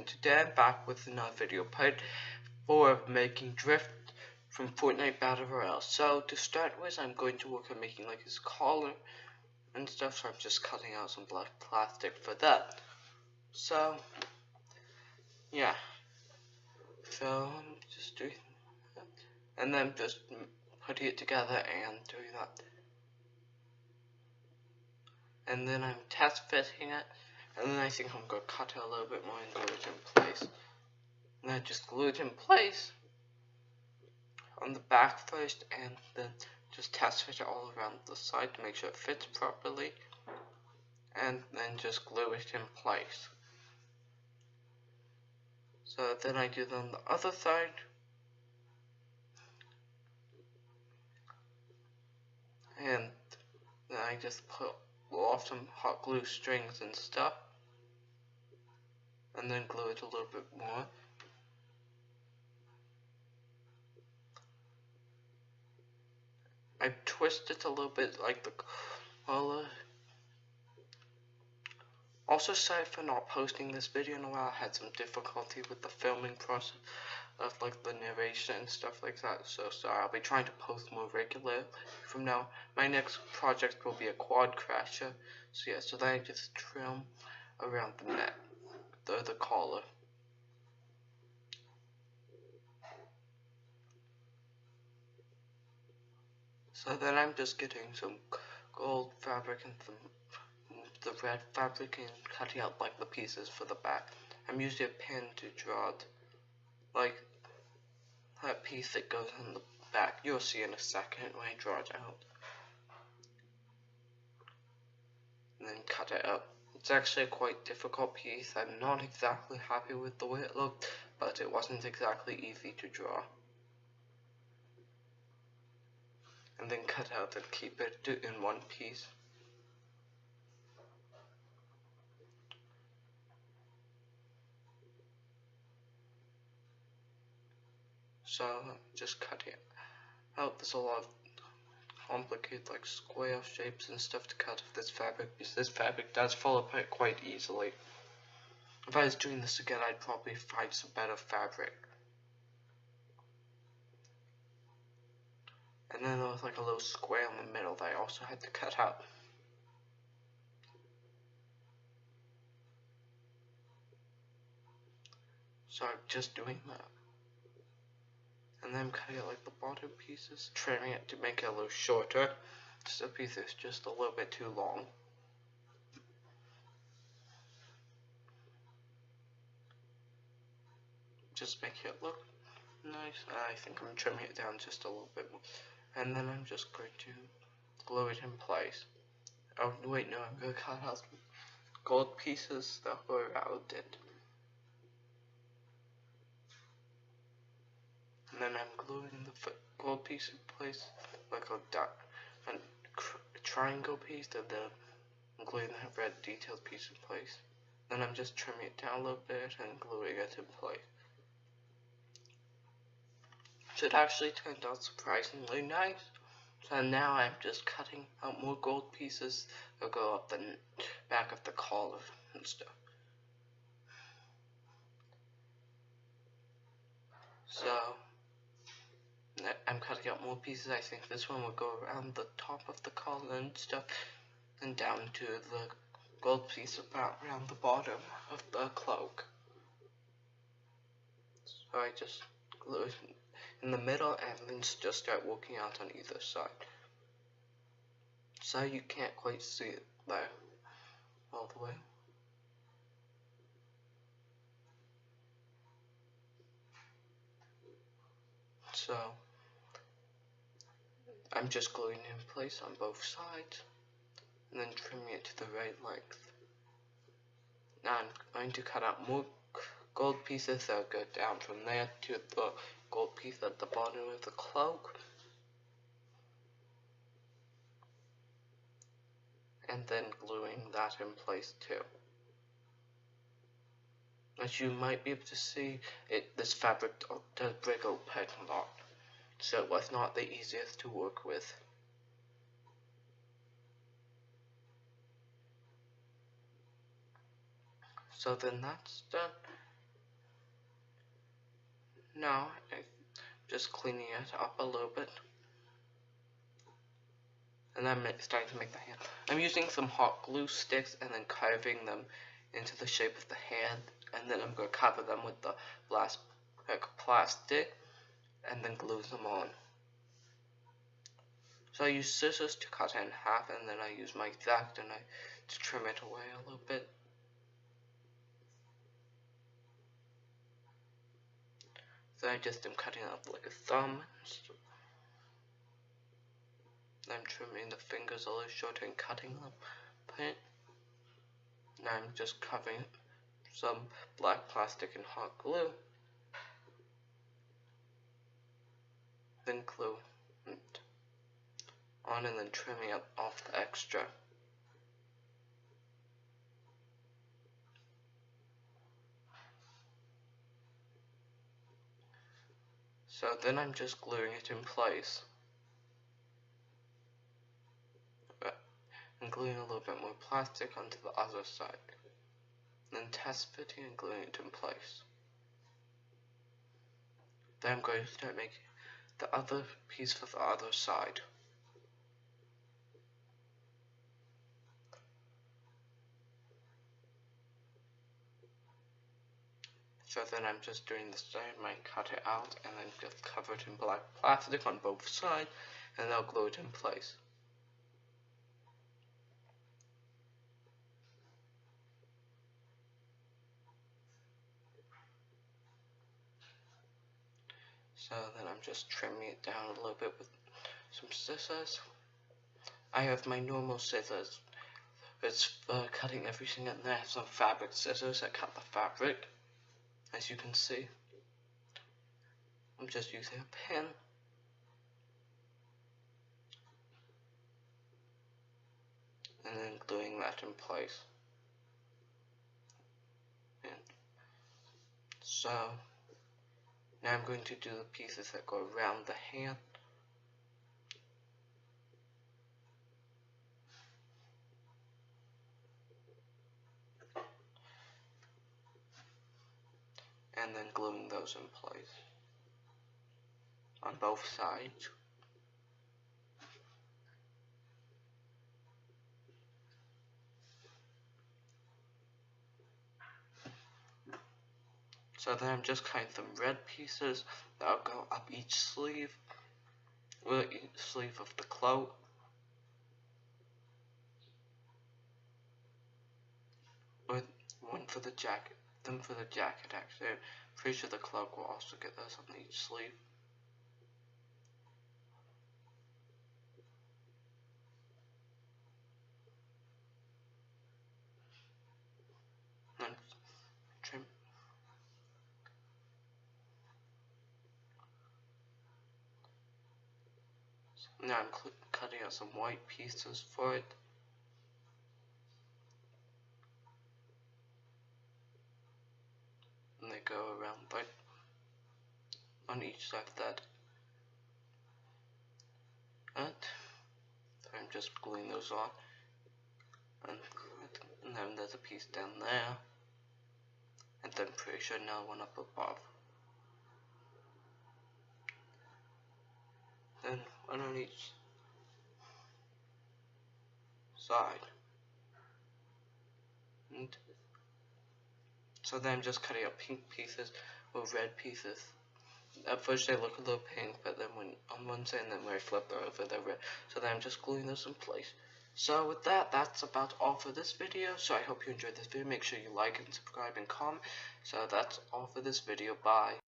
today I'm back with another video, part 4 of making drift from Fortnite Battle Royale. So to start with, I'm going to work on making like his collar and stuff, so I'm just cutting out some black plastic for that. So yeah, so I'm just doing that, and then just putting it together and doing that. And then I'm test fitting it, and then I think I'm going to cut it a little bit more and glue it in place. And I just glue it in place on the back first, and then just test fit it all around the side to make sure it fits properly, and then just glue it in place. So then I do that on the other side, and then I just blow off some hot glue strings and stuff, and then glue it a little bit more. I twist it a little bit like the collar. Also, sorry for not posting this video in a while. I had some difficulty with the filming process of like the narration and stuff like that. So sorry. I'll be trying to post more regularly from now. My next project will be a quad crasher. So yeah, so then I just trim around the neck, the collar. So then I'm just getting some gold fabric and the red fabric and cutting out like the pieces for the back. I'm using a pen to draw like that piece that goes on the back. You'll see in a second when I draw it out. And then cut it up. It's actually a quite difficult piece. I'm not exactly happy with the way it looked, but it wasn't exactly easy to draw. And then cut out and keep it in one piece. So just cut it out. There's a lot of complicated like square shapes and stuff to cut of this fabric, because this fabric does fall apart quite easily. If I was doing this again, I'd probably find some better fabric. And then there was like a little square in the middle that I also had to cut out. So I'm just doing that. And then I'm cutting out like the bottom pieces, trimming it to make it a little shorter. This piece is just a little bit too long. Just make it look nice. I think I'm trimming it down just a little bit more. And then I'm just going to glue it in place. Oh wait, no, I'm going to cut out some gold pieces that were around it. And then I'm gluing the gold piece in place like a triangle piece, and then I'm gluing that red detailed piece in place. Then I'm just trimming it down a little bit and gluing it in place. So it actually turned out surprisingly nice. So now I'm just cutting out more gold pieces that go up the back of the collar and stuff. So I'm cutting out more pieces. I think this one will go around the top of the collar and stuff, and down to the gold piece around the bottom of the cloak. So I just glue it in the middle and then just start working out on either side. So you can't quite see it there all the way. So I'm just gluing it in place on both sides and then trimming it to the right length. Now I'm going to cut out more gold pieces that go down from there to the gold piece at the bottom of the cloak. And then gluing that in place too. As you might be able to see, this fabric does wriggle quite a lot, so it was not the easiest to work with. So then that's done, Now I'm just cleaning it up a little bit. And I'm starting to make the hand. I'm using some hot glue sticks and then carving them into the shape of the hand. And then I'm going to cover them with the plastic and then glue them on. So I use scissors to cut it in half, and then I use my X-Acto knife to trim it away a little bit. So I just am cutting up like a thumb. I'm trimming the fingers a little shorter and cutting them. Now I'm just covering some black plastic and hot glue. Then glue it on and then trimming up off the extra. So then I'm just gluing it in place. And gluing a little bit more plastic onto the other side. Then test fitting and gluing it in place. Then I'm going to start making the other piece for the other side. So then I'm just doing the same, I cut it out and then just cover it in black plastic on both sides, and I'll glue it in place. So then I'm just trimming it down a little bit with some scissors. I have my normal scissors. It's for cutting everything in there. Some fabric scissors that cut the fabric, as you can see. I'm just using a pen. And then gluing that in place. And so now I'm going to do the pieces that go around the hand. And then gluing those in place on both sides. So then I'm just cutting some red pieces that'll go up each sleeve, or each sleeve of the cloak. Or one for the jacket, then for the jacket actually. I'm pretty sure the cloak will also get those on each sleeve. And trim. Now I'm cutting out some white pieces for it. And they go around like on each side of that. And I'm just gluing those on. And then there's a piece down there. And then pretty sure another one up above. Then one on each side. And so then I'm just cutting up pink pieces or red pieces. At first they look a little pink, but then when on one side and then when I flip them over, they're red. So then I'm just gluing those in place. So with that, that's about all for this video. So I hope you enjoyed this video. Make sure you like and subscribe and comment. So that's all for this video. Bye.